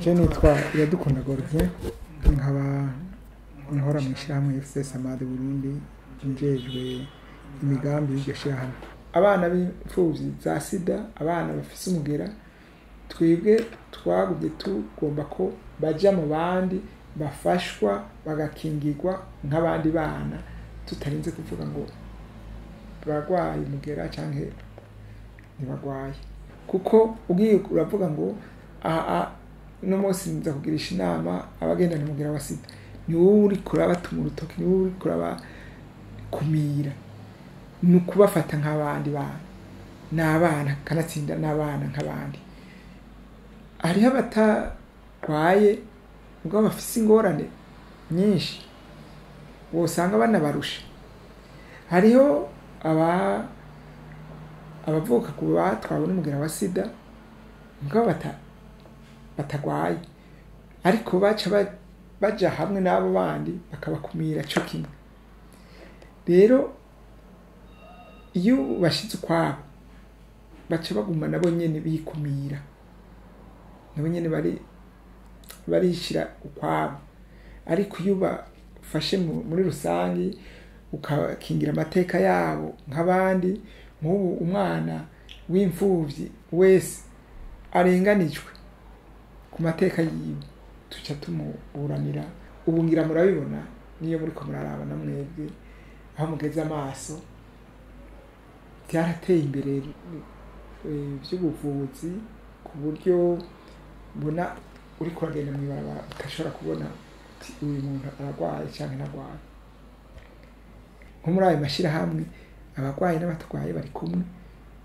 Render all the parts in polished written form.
Je nitwa Iradukunda Gorgien nkaba nkora mu ishyirahamwe FCS Amade Burundi njejwe imigambi y'iryo shyirahamwe. Abana b'imfuvyi za sida, abana bafise umugera, twebwe twagumye tugomba ko baja mu bandi bafashwa bagakingirwa nk'abandi bana, tutarinze kuvuga ngo baragwaye umugera canke ntibagwaye. Kuko ugiye uravuga ngo no munsi nza kugirisha inama abagendana umugera wa sida, ni wowe uri kurabatuma urutoki, ni wowe uri kurabakumira, ni ukubafata nk'abandi bana, n'abana kanatsinda n'abana nk'abandi. Hariho abatarwaye ubwo bafise ingorane nyinshi wosanga banabarusha. Hariho abavuka ku batwawe n'umugera wa sida ubwo batagwaye, ariko baja hamwe n'abo bandi bakabakumira cyo kimwe. Rero iyo bashize ukwabo baca baguma nabo nyene bikumira, nabo nyene barishira ukwabo. Ariko iyo bafashe muri rusangi ukakingira amateka yabo nk'abandi, nk'ubu umwana w'imfuvyi wese arenganijwe ku mateka yiwe tuca tumuburanira. Ubu ngira murabibona niyo muriko muraraba na mwebwe aho mugeze amaso, byarateye imbere by'ubuvuzi ku buryo mbona uri kuragenda mw'ibarabara utashobora kubona uyu muntu aragwaye canke ntagwaye. Nko muri ayo mashirahamwe abagwaye n'abatwaye bari kumwe,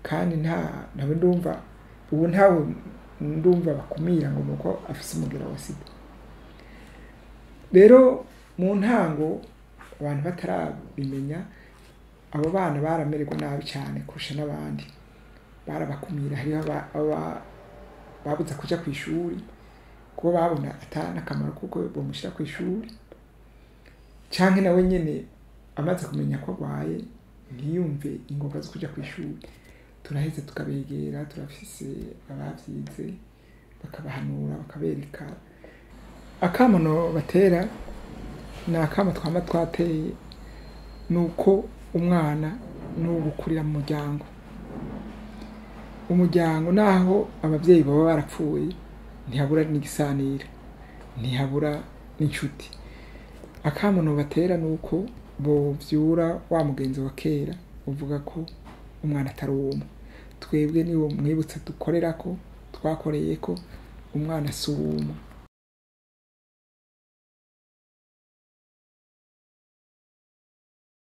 kandi ntawe ndumva ubu ntawe ndumva bakumira ngo nuko afise umugera wa sida. Rero mu ntango abantu batarabimenya, abo bana baramererwa nabi cyane kurusha n'abandi, barabakumira. Hariho babuza kuja kw'ishuri kuko babona atana akamaro kuko bomushira kw'ishuri, canke nawe nyene amaze kumenya ko agwaye ntiyumve ingoga zo kuja kw'ishuri. Turaheze tukabegera, turafise abavyize bakabahanura, bakabereka. Akamono batera ni akamo twama twateye, nuko umwana n'ugukurira mu muryango. Umuryango naho abavyeyi baba barapfuye ntihabura n'igisanira, ntihabura n'inshuti. Akamono batera nuko bovyura wa mugenzi wa kera uvuga ko umwana atari uwumwe. Twebwe niwo mwibutsa dukorerako, twakoreyeko, umwana si uwumwe.